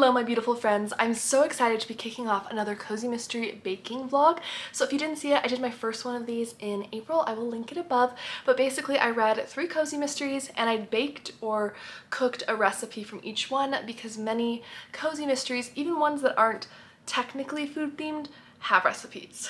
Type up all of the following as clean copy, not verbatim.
Hello my beautiful friends, I'm so excited to be kicking off another cozy mystery baking vlog. So if you didn't see it, I did my first one of these in April. I will link it above, but basically I read 3 cozy mysteries and I baked or cooked a recipe from each one because many cozy mysteries, even ones that aren't technically food themed, have recipes.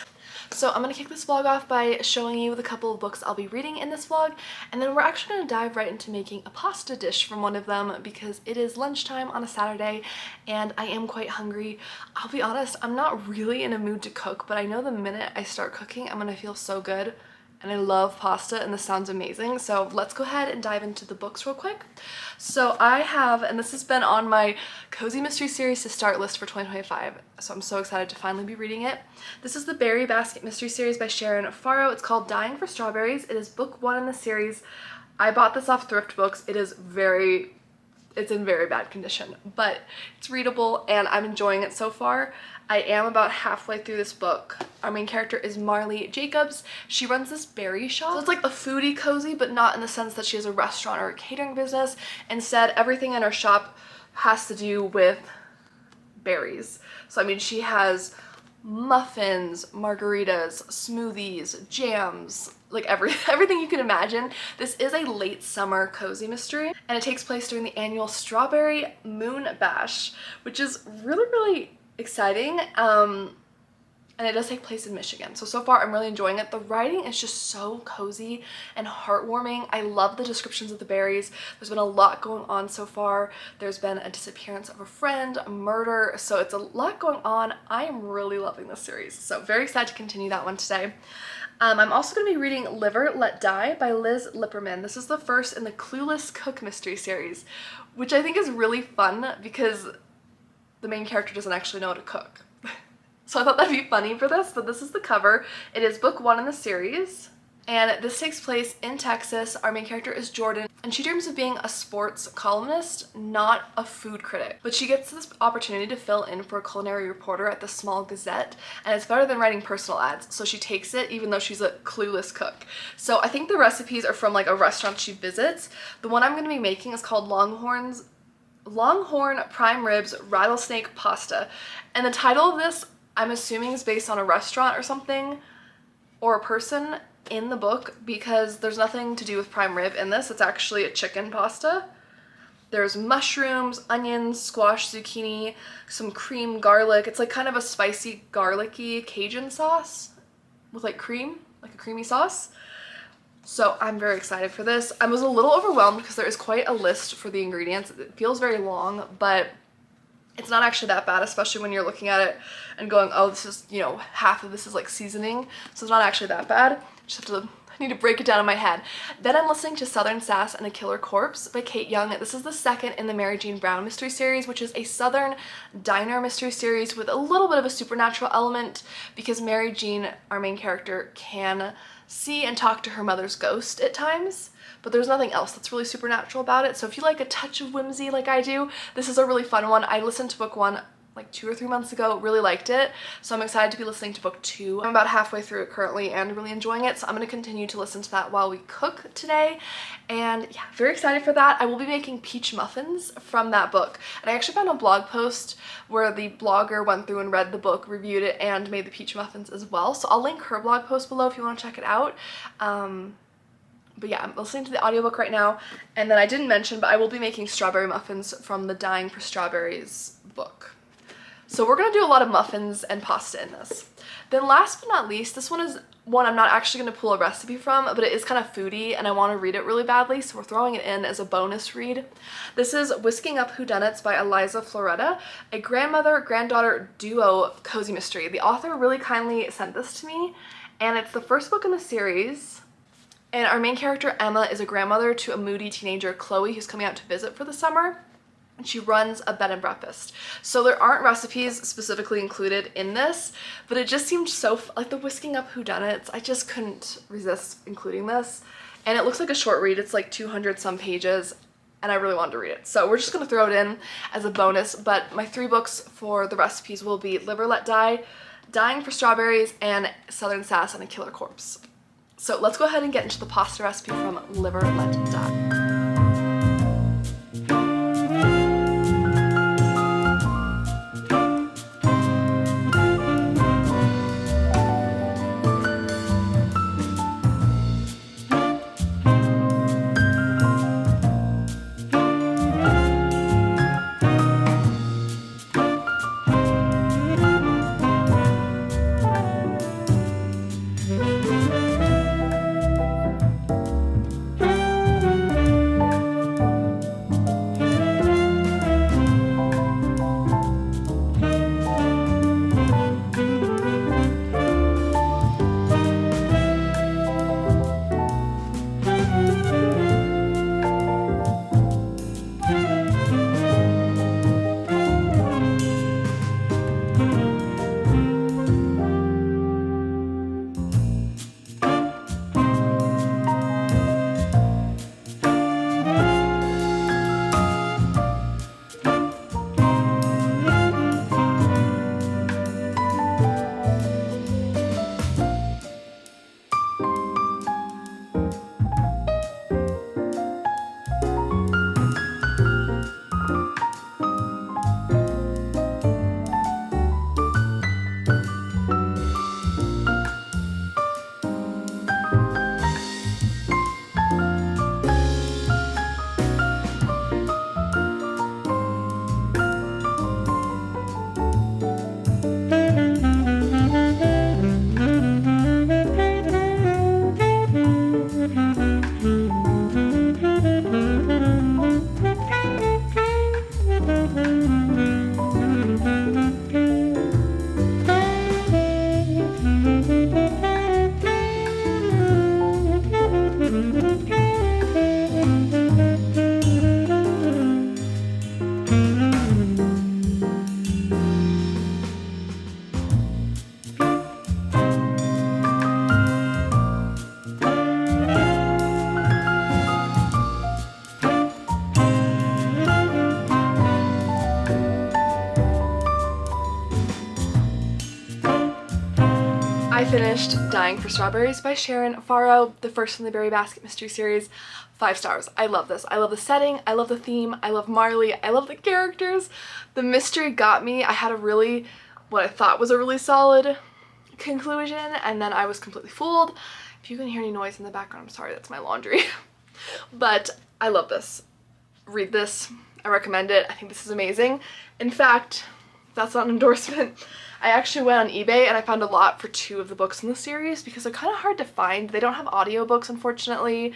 So I'm going to kick this vlog off by showing you the couple of books I'll be reading in this vlog, and then we're actually going to dive right into making a pasta dish from one of them because it is lunchtime on a Saturday and I am quite hungry. I'll be honest, I'm not really in a mood to cook, but I know the minute I start cooking I'm going to feel so good, and I love pasta and this sounds amazing. So let's go ahead and dive into the books real quick. So I have, and this has been on my cozy mystery series to start list for 2025, so I'm so excited to finally be reading it. This is the Berry Basket mystery series by Sharon Farrow. It's called Dying for Strawberries. It is book 1 in the series. I bought this off Thrift Books. It's in very bad condition, but it's readable and I'm enjoying it so far. I am about halfway through this book. Our main character is Marley Jacobs. She runs this berry shop. So it's like a foodie cozy, but not in the sense that she has a restaurant or a catering business. Instead, everything in her shop has to do with berries. So I mean, she has muffins, margaritas, smoothies, jams, like everything you can imagine. This is a late summer cozy mystery and it takes place during the annual Strawberry Moon Bash, which is really exciting. And it does take place in Michigan. So far I'm really enjoying it. The writing is just so cozy and heartwarming. I love the descriptions of the berries. There's been a lot going on so far. There's been a disappearance of a friend, a murder, so it's a lot going on. I am really loving this series, so very excited to continue that one today. I'm also going to be reading Liver Let Die by Liz Lipperman. This is the first in the Clueless Cook mystery series, which I think is really fun because the main character doesn't actually know how to cook. So I thought that'd be funny for this, but this is the cover. It is book 1 in the series, and this takes place in Texas. Our main character is Jordan, and she dreams of being a sports columnist, not a food critic. But she gets this opportunity to fill in for a culinary reporter at the Small Gazette, and it's better than writing personal ads, so she takes it even though she's a clueless cook. So I think the recipes are from like a restaurant she visits. The one I'm going to be making is called Longhorn Prime Ribs Rattlesnake Pasta, and the title of this I'm assuming is based on a restaurant or something, or a person in the book, because there's nothing to do with prime rib in this. It's actually a chicken pasta. There's mushrooms, onions, squash, zucchini, some cream, garlic. It's like kind of a spicy, garlicky Cajun sauce with like cream, like a creamy sauce. So I'm very excited for this. I was a little overwhelmed because there is quite a list for the ingredients. It feels very long, but it's not actually that bad, especially when you're looking at it and going, oh, this is, you know, half of this is like seasoning. So it's not actually that bad. I need to break it down in my head. Then I'm listening to Southern Sass and a Killer Corpse by Kate Young. This is the second in the Mary Jean Brown mystery series, which is a Southern diner mystery series with a little bit of a supernatural element because Mary Jean, our main character, can see and talk to her mother's ghost at times, but there's nothing else that's really supernatural about it. So if you like a touch of whimsy like I do, this is a really fun one. I listened to book 1 like 2 or 3 months ago, really liked it, so I'm excited to be listening to book 2. I'm about halfway through it currently and really enjoying it, so I'm going to continue to listen to that while we cook today. And yeah, very excited for that. I will be making peach muffins from that book, and I actually found a blog post where the blogger went through and read the book, reviewed it, and made the peach muffins as well, so I'll link her blog post below if you want to check it out. But yeah, I'm listening to the audiobook right now, and then I didn't mention, but I will be making strawberry muffins from the Dying for Strawberries book. So we're going to do a lot of muffins and pasta in this. Then last but not least, this one is one I'm not actually going to pull a recipe from, but it is kind of foodie and I want to read it really badly, so we're throwing it in as a bonus read. This is Whisking Up Whodunits by Eliza Floretta, a grandmother-granddaughter duo cozy mystery. The author really kindly sent this to me, and it's the first book in the series. And our main character, Emma, is a grandmother to a moody teenager, Chloe, who's coming out to visit for the summer. And she runs a bed and breakfast. So there aren't recipes specifically included in this, but it just seemed so, like the Whisking Up Whodunits, I just couldn't resist including this. And it looks like a short read. It's like 200 some pages, and I really wanted to read it. So we're just gonna throw it in as a bonus, but my 3 books for the recipes will be Liver Let Die, Dying for Strawberries, and Southern Sass and a Killer Corpse. So let's go ahead and get into the pasta recipe from Liver Let Die. I finished Dying for Strawberries by Sharon Farrow, the first in the Berry Basket mystery series. 5 stars. I love this. I love the setting, I love the theme, I love Marley, I love the characters. The mystery got me. I had what I thought was a really solid conclusion, and then I was completely fooled. If you can hear any noise in the background, I'm sorry, that's my laundry. But I love this. Read this. I recommend it. I think this is amazing. In fact, that's not an endorsement. I actually went on eBay and I found a lot for 2 of the books in the series because they're kind of hard to find. They don't have audiobooks, unfortunately,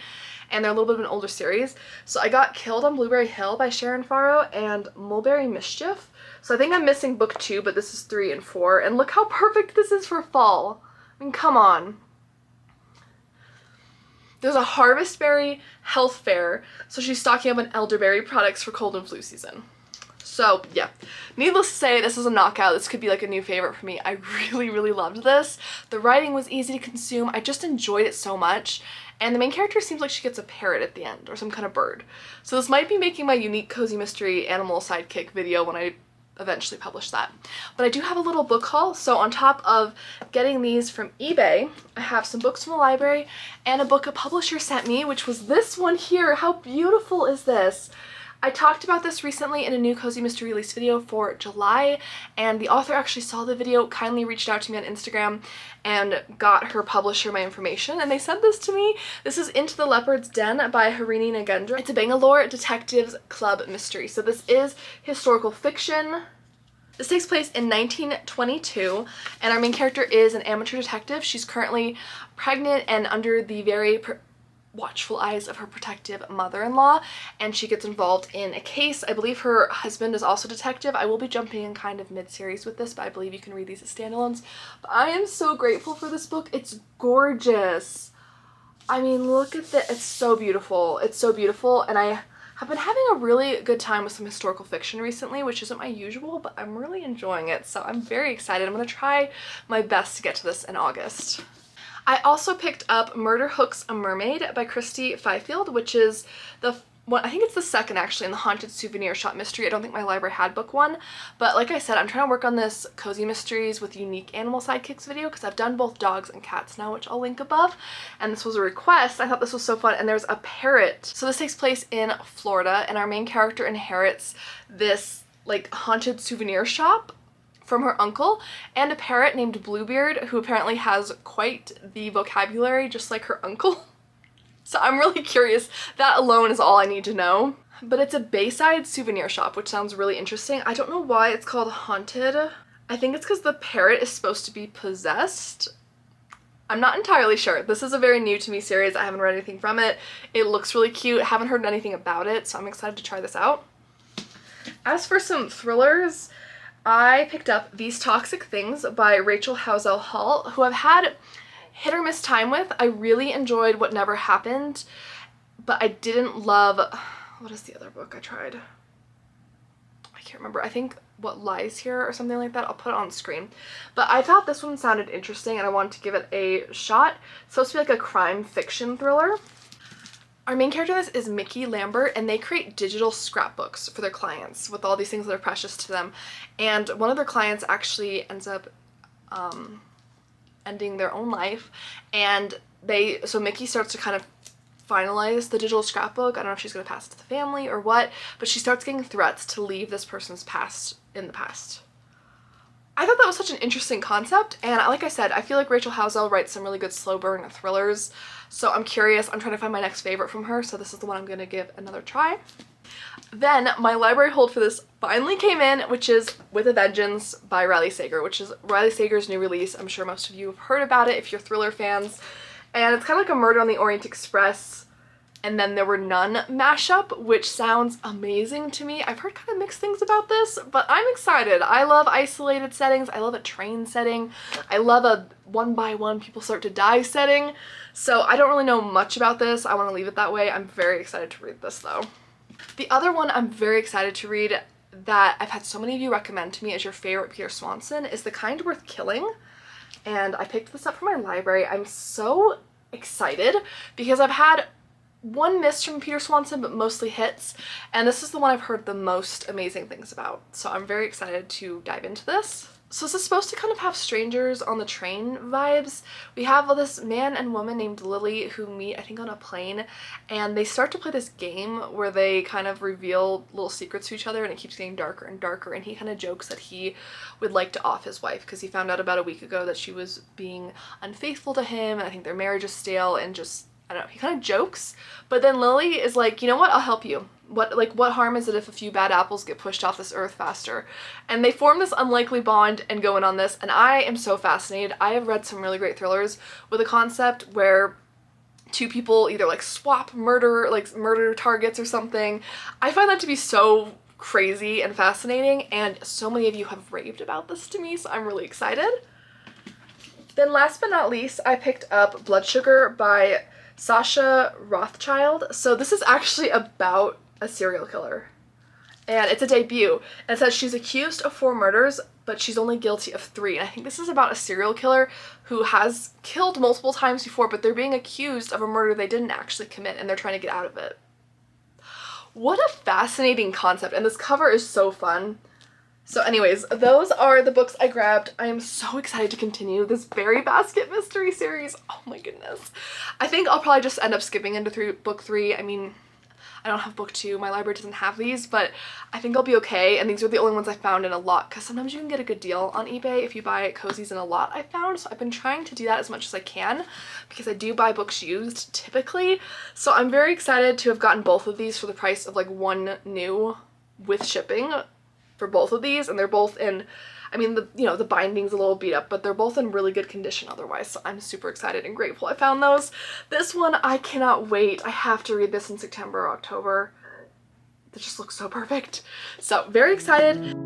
and they're a little bit of an older series. So I got Killed on Blueberry Hill by Sharon Farrow and Mulberry Mischief. So I think I'm missing book 2, but this is 3 and 4. And look how perfect this is for fall. I mean, come on. There's a Harvestberry health fair, so she's stocking up on elderberry products for cold and flu season. So yeah, needless to say, this is a knockout. This could be like a new favorite for me. I really, really loved this. The writing was easy to consume. I just enjoyed it so much. And the main character seems like she gets a parrot at the end, or some kind of bird. So this might be making my unique cozy mystery animal sidekick video when I eventually publish that. But I do have a little book haul, so on top of getting these from eBay, I have some books from the library and a book a publisher sent me, which was this one here. How beautiful is this? I talked about this recently in a new Cozy Mystery release video for July, and the author actually saw the video, kindly reached out to me on Instagram, and got her publisher my information, and they sent this to me. This is Into the Leopard's Den by Harini Nagendra. It's a Bangalore Detectives Club mystery, so this is historical fiction. This takes place in 1922, and our main character is an amateur detective. She's currently pregnant and under the very watchful eyes of her protective mother-in-law, and she gets involved in a case. I believe her husband is also a detective. I will be jumping in kind of mid-series with this, but I believe you can read these as standalones. But I am so grateful for this book. It's gorgeous. I mean, look at this. It's so beautiful. It's so beautiful, and I have been having a really good time with some historical fiction recently, which isn't my usual, but I'm really enjoying it, so I'm very excited. I'm going to try my best to get to this in August. I also picked up Murder Hooks a Mermaid by Christy Fifield, which is the one, I think it's the second actually, in the Haunted Souvenir Shop mystery. I don't think my library had book 1, but like I said, I'm trying to work on this Cozy Mysteries with Unique Animal Sidekicks video because I've done both dogs and cats now, which I'll link above, and this was a request. I thought this was so fun, and there's a parrot. So this takes place in Florida, and our main character inherits this like haunted souvenir shop from her uncle, and a parrot named Bluebeard, who apparently has quite the vocabulary just like her uncle. So I'm really curious. That alone is all I need to know. But it's a Bayside souvenir shop, which sounds really interesting. I don't know why it's called Haunted. I think it's because the parrot is supposed to be possessed. I'm not entirely sure. This is a very new to me series. I haven't read anything from it. It looks really cute. I haven't heard anything about it, so I'm excited to try this out. As for some thrillers, I picked up These Toxic Things by Rachel Housel Hall, who I've had hit or miss time with. I really enjoyed What Never Happened, but I didn't love, what is the other book I tried? I can't remember. I think What Lies Here or something like that. I'll put it on screen. But I thought this one sounded interesting and I wanted to give it a shot. It's supposed to be like a crime fiction thriller. Our main character in this is Mickey Lambert, and they create digital scrapbooks for their clients with all these things that are precious to them. And one of their clients actually ends up ending their own life, and so Mickey starts to kind of finalize the digital scrapbook. I don't know if she's going to pass it to the family or what, but she starts getting threats to leave this person's past in the past. I thought that was such an interesting concept, and like I said, I feel like Rachel Housel writes some really good slow burn thrillers, so I'm curious. I'm trying to find my next favorite from her, so this is the one I'm going to give another try. Then my library hold for this finally came in, which is With a Vengeance by Riley Sager, which is Riley Sager's new release. I'm sure most of you have heard about it if you're thriller fans, and it's kind of like a Murder on the Orient Express and Then There Were None mashup, which sounds amazing to me. I've heard kind of mixed things about this, but I'm excited. I love isolated settings. I love a train setting. I love a one by one people start to die setting. So I don't really know much about this. I want to leave it that way. I'm very excited to read this though. The other one I'm very excited to read that I've had so many of you recommend to me as your favorite Peter Swanson is The Kind Worth Killing. And I picked this up from my library. I'm so excited because I've had one miss from Peter Swanson, but mostly hits, and this is the one I've heard the most amazing things about, so I'm very excited to dive into this. So this is supposed to kind of have strangers on the train vibes. We have this man and woman named Lily who meet, I think, on a plane, and they start to play this game where they kind of reveal little secrets to each other, and it keeps getting darker and darker, and he kind of jokes that he would like to off his wife because he found out about a week ago that she was being unfaithful to him, and I think their marriage is stale, and just, I don't know, he kind of jokes, but then Lily is like, you know what, I'll help you. What harm is it if a few bad apples get pushed off this earth faster? And they form this unlikely bond and go in on this, and I am so fascinated. I have read some really great thrillers with a concept where two people either like swap murder targets or something. I find that to be so crazy and fascinating, and so many of you have raved about this to me, so I'm really excited. Then last but not least, I picked up Blood Sugar by Sasha Rothschild. So this is actually about a serial killer, and it's a debut, and it says she's accused of 4 murders, but she's only guilty of 3. And I think this is about a serial killer who has killed multiple times before, but they're being accused of a murder they didn't actually commit, and they're trying to get out of it. What a fascinating concept, and this cover is so fun. So anyways, those are the books I grabbed. I am so excited to continue this Berry Basket mystery series. Oh my goodness. I think I'll probably just end up skipping into book 3. I mean, I don't have book 2. My library doesn't have these, but I think I'll be okay. And these are the only ones I found in a lot, because sometimes you can get a good deal on eBay if you buy cozies in a lot, I found. So I've been trying to do that as much as I can, because I do buy books used typically. So I'm very excited to have gotten both of these for the price of like one new with shipping for both of these. And they're both in, I mean, the binding's a little beat up, but they're both in really good condition otherwise, so I'm super excited and grateful I found those. This one, I cannot wait. I have to read this in September or October. It just looks so perfect. So, very excited.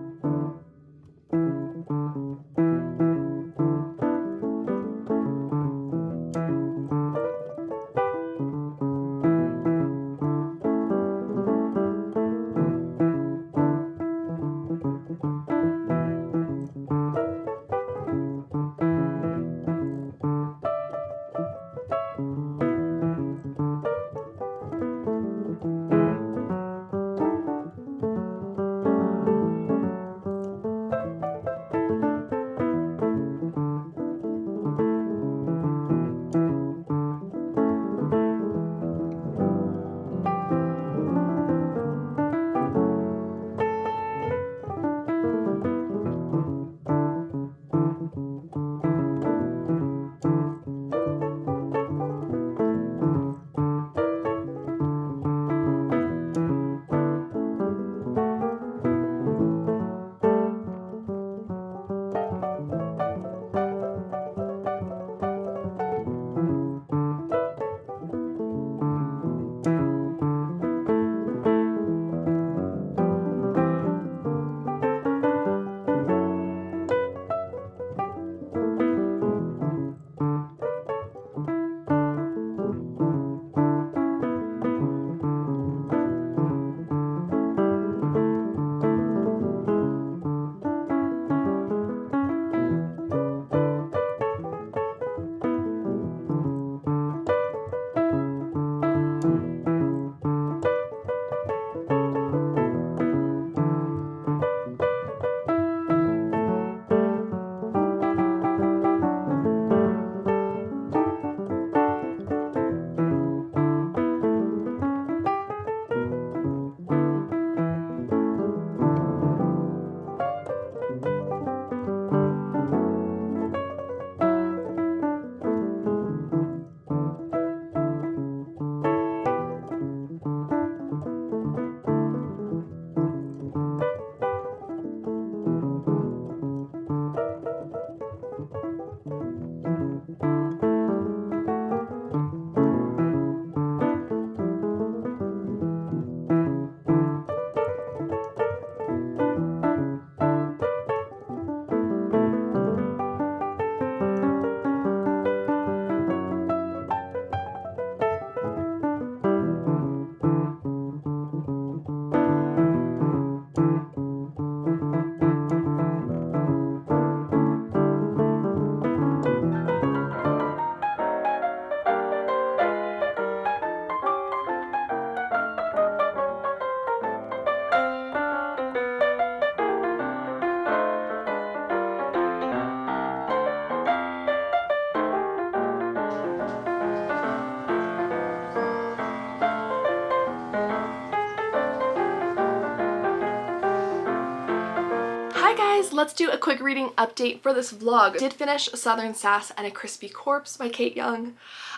so let's do a quick reading update for this vlog. I did finish Southern Sass and a Crispy Corpse by Kate Young.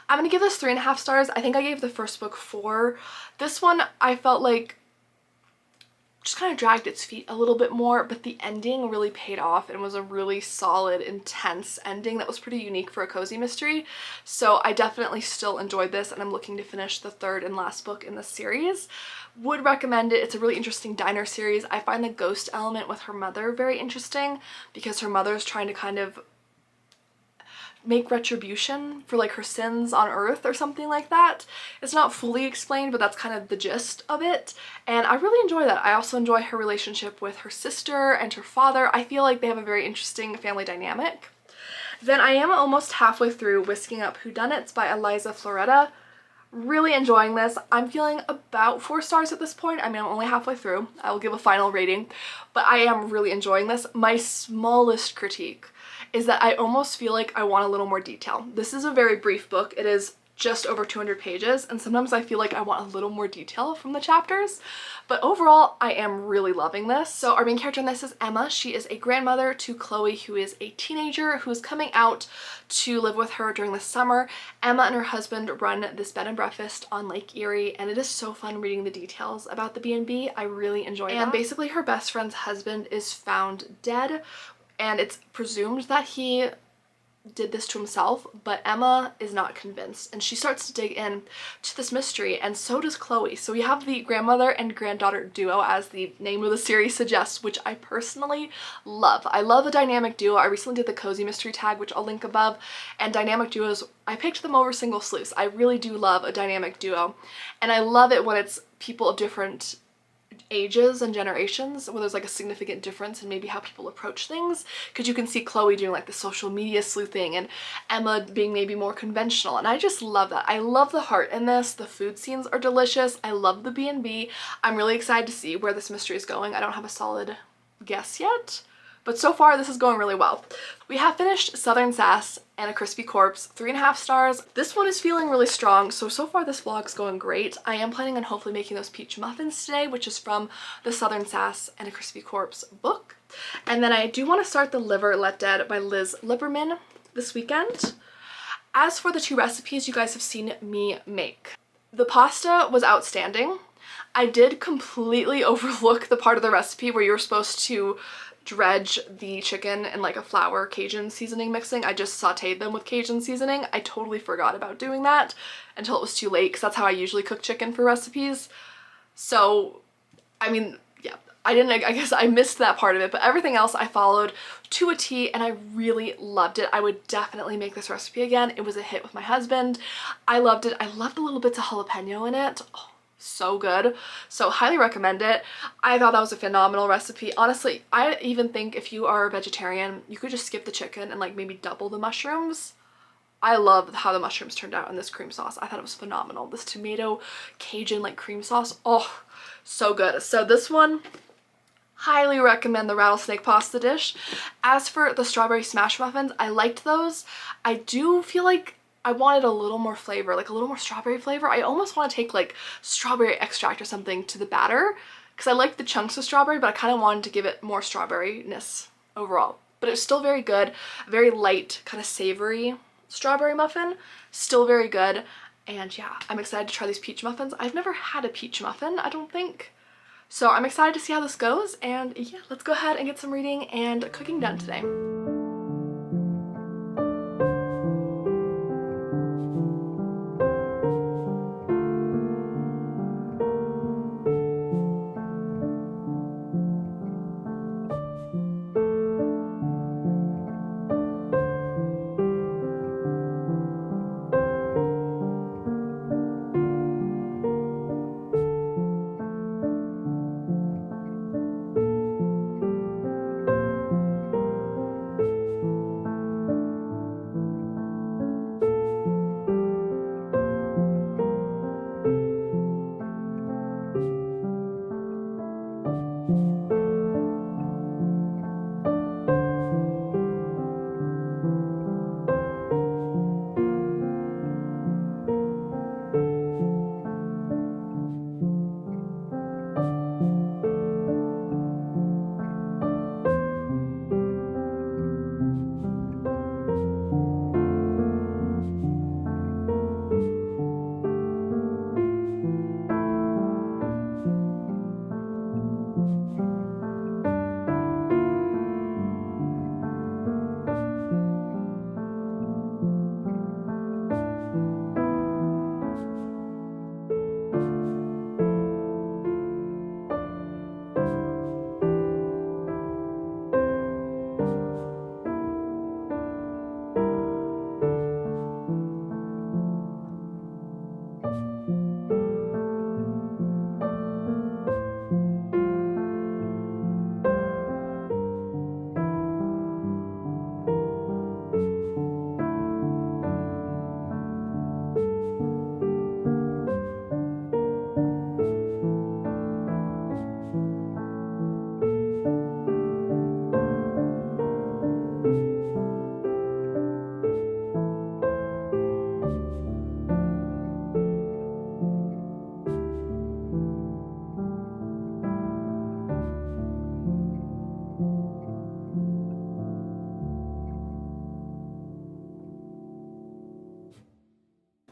I'm gonna give this 3.5 stars. I think I gave the first book 4. This one I felt like just kind of dragged its feet a little bit more, but the ending really paid off and was a really solid, intense ending that was pretty unique for a cozy mystery. So I definitely still enjoyed this, and I'm looking to finish the 3rd and last book in the series. Would recommend it. It's a really interesting diner series. I find the ghost element with her mother very interesting because her mother's trying to kind of make retribution for like her sins on Earth or something like that. It's not fully explained, but that's kind of the gist of it, and I really enjoy that. I also enjoy her relationship with her sister and her father. I feel like they have a very interesting family dynamic. Then I am almost halfway through Whisking Up Whodunits by Eliza Floretta. Really enjoying this. I'm feeling about 4 stars at this point. I mean, I'm only halfway through. I will give a final rating, but I am really enjoying this. My smallest critique is that I almost feel like I want a little more detail. This is a very brief book. It is just over 200 pages, and sometimes I feel like I want a little more detail from the chapters, but overall I am really loving this. So our main character in this is Emma. She is a grandmother to Chloe, who is a teenager who is coming out to live with her during the summer. Emma and her husband run this bed and breakfast on Lake Erie, and it is so fun reading the details about the B&B. I really enjoy that. And basically her best friend's husband is found dead, and it's presumed that he did this to himself, but Emma is not convinced, and she starts to dig in to this mystery, and so does Chloe. So we have the grandmother and granddaughter duo, as the name of the series suggests, which I personally love. I love a dynamic duo. I recently did the cozy mystery tag, which I'll link above, and dynamic duos, I picked them over single sleuths. I really do love a dynamic duo, and I love it when it's people of different ages and generations where there's like a significant difference in maybe how people approach things, because you can see Chloe doing like the social media sleuthing and Emma being maybe more conventional, and I just love that. I love the heart in this. The food scenes are delicious. I love the B&B. I'm really excited to see where this mystery is going. I don't have a solid guess yet, but so far this is going really well. We have finished Southern Sass and a Crispy Corpse, 3.5 stars. This one is feeling really strong, so far this vlog's going great. I am planning on hopefully making those peach muffins today, which is from the Southern Sass and a Crispy Corpse book. And then I do want to start The Liver Let Dead by Liz Liberman this weekend. As for the 2 recipes you guys have seen me make, the pasta was outstanding. I did completely overlook the part of the recipe where you're supposed to dredge the chicken in like a flour Cajun seasoning mixing. I just sauteed them with Cajun seasoning. I totally forgot about doing that until it was too late, because that's how I usually cook chicken for recipes. So, I mean, yeah, I guess I missed that part of it, but everything else I followed to a T, and I really loved it. I would definitely make this recipe again. It was a hit with my husband. I loved it. I loved the little bits of jalapeno in it. Oh, so good. So highly recommend it. I thought that was a phenomenal recipe. Honestly, I even think if you are a vegetarian, you could just skip the chicken and like maybe double the mushrooms. I love how the mushrooms turned out in this cream sauce. I thought it was phenomenal. This tomato Cajun like cream sauce, oh, so good. So this one, highly recommend the Rattlesnake pasta dish. As for the strawberry smash muffins, I liked those. I do feel like I wanted a little more flavor, like a little more strawberry flavor. I almost want to take like strawberry extract or something to the batter, because I like the chunks of strawberry, but I kind of wanted to give it more strawberryness overall. But it's still very good, very light, kind of savory strawberry muffin, still very good. And yeah, I'm excited to try these peach muffins. I've never had a peach muffin, I don't think. So I'm excited to see how this goes, and yeah, let's go ahead and get some reading and cooking done today.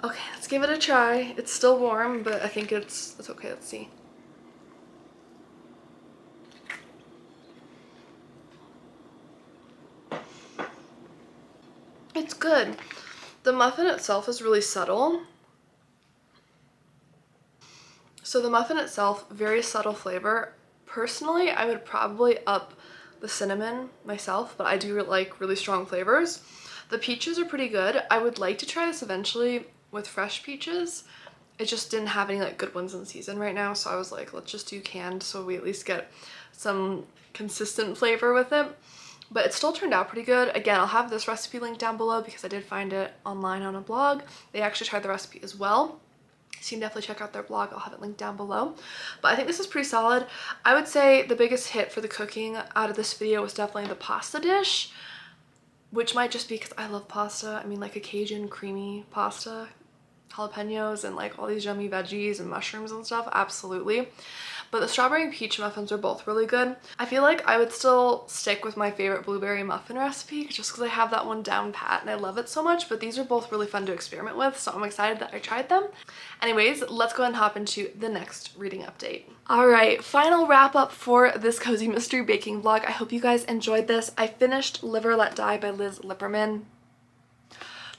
Okay, let's give it a try. It's still warm, but I think it's okay. Let's see. It's good. The muffin itself is really subtle. So the muffin itself, very subtle flavor. Personally, I would probably up the cinnamon myself, but I do like really strong flavors. The peaches are pretty good. I would like to try this eventually with fresh peaches. It just didn't have any like good ones in season right now, so I was like, let's just do canned so we at least get some consistent flavor with it. But it still turned out pretty good. Again, I'll have this recipe linked down below because I did find it online on a blog. They actually tried the recipe as well, so you can definitely check out their blog. I'll have it linked down below. But I think this is pretty solid. I would say the biggest hit for the cooking out of this video was definitely the pasta dish, which might just be because I love pasta. I mean, like a Cajun creamy pasta, jalapenos and like all these yummy veggies and mushrooms and stuff, absolutely. But the strawberry and peach muffins are both really good. I feel like I would still stick with my favorite blueberry muffin recipe just because I have that one down pat and I love it so much, but these are both really fun to experiment with, so I'm excited that I tried them. Anyways, let's go ahead and hop into the next reading update. All right, final wrap up for this Cozy Mystery baking vlog. I hope you guys enjoyed this. I finished Live or Let Die by Liz Lipperman.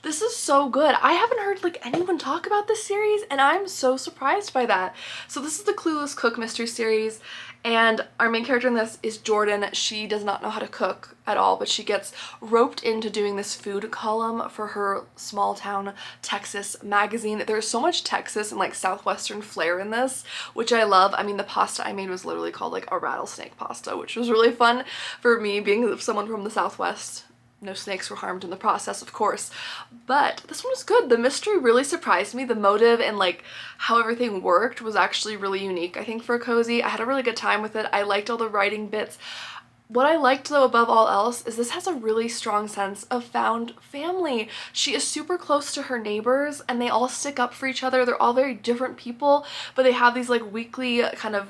This is so good. I haven't heard like anyone talk about this series and I'm so surprised by that. So this is the Clueless Cook mystery series and our main character in this is Jordan. She does not know how to cook at all, but she gets roped into doing this food column for her small town Texas magazine. There's so much Texas and like Southwestern flair in this, which I love. I mean, the pasta I made was literally called like a rattlesnake pasta, which was really fun for me being someone from the Southwest. No snakes were harmed in the process, of course, but this one was good. The mystery really surprised me. The motive and like how everything worked was actually really unique, I think, for a cozy. I had a really good time with it. I liked all the writing bits. What I liked though above all else is this has a really strong sense of found family. She is super close to her neighbors and they all stick up for each other. They're all very different people, but they have these like weekly kind of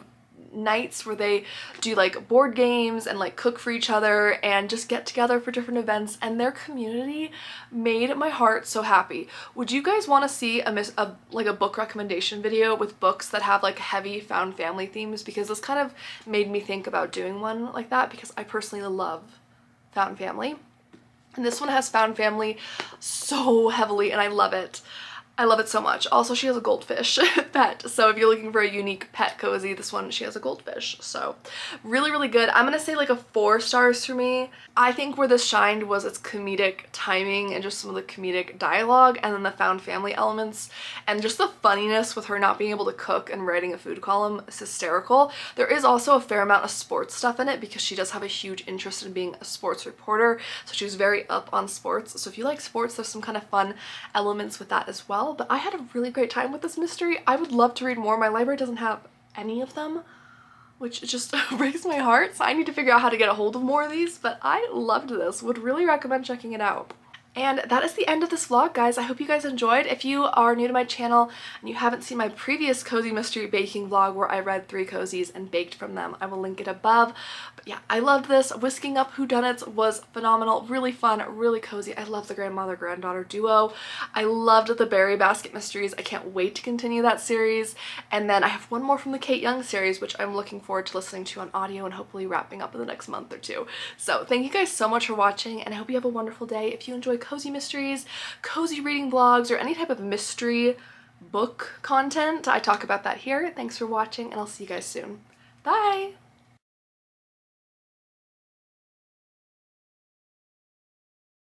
nights where they do like board games and like cook for each other and just get together for different events, and their community made my heart so happy. Would you guys want to see like a book recommendation video with books that have like heavy found family themes? Because this kind of made me think about doing one like that because I personally love found family, and this one has found family so heavily and I love it. I love it so much. Also, she has a goldfish pet, so if you're looking for a unique pet cozy, this one, she has a goldfish. So really, really good. I'm gonna say like a 4 stars for me. I think where this shined was its comedic timing and just some of the comedic dialogue, and then the found family elements and just the funniness with her not being able to cook and writing a food column is hysterical. There is also a fair amount of sports stuff in it because she does have a huge interest in being a sports reporter, so she's very up on sports. So if you like sports, there's some kind of fun elements with that as well. But I had a really great time with this mystery. I would love to read more. My library doesn't have any of them, which just breaks my heart. So I need to figure out how to get a hold of more of these, but I loved this. Would really recommend checking it out. And that is the end of this vlog, guys. I hope you guys enjoyed. If you are new to my channel and you haven't seen my previous Cozy Mystery baking vlog where I read 3 cozies and baked from them, I will link it above. But yeah, I loved this. Whisking up Whodunits was phenomenal, really fun, really cozy. I love the grandmother-granddaughter duo. I loved the berry basket mysteries. I can't wait to continue that series. And then I have one more from the Kate Young series, which I'm looking forward to listening to on audio and hopefully wrapping up in the next month or 2. So thank you guys so much for watching, and I hope you have a wonderful day. If you enjoy cozy mysteries, cozy reading vlogs, or any type of mystery book content, I talk about that here. Thanks for watching, and I'll see you guys soon. Bye!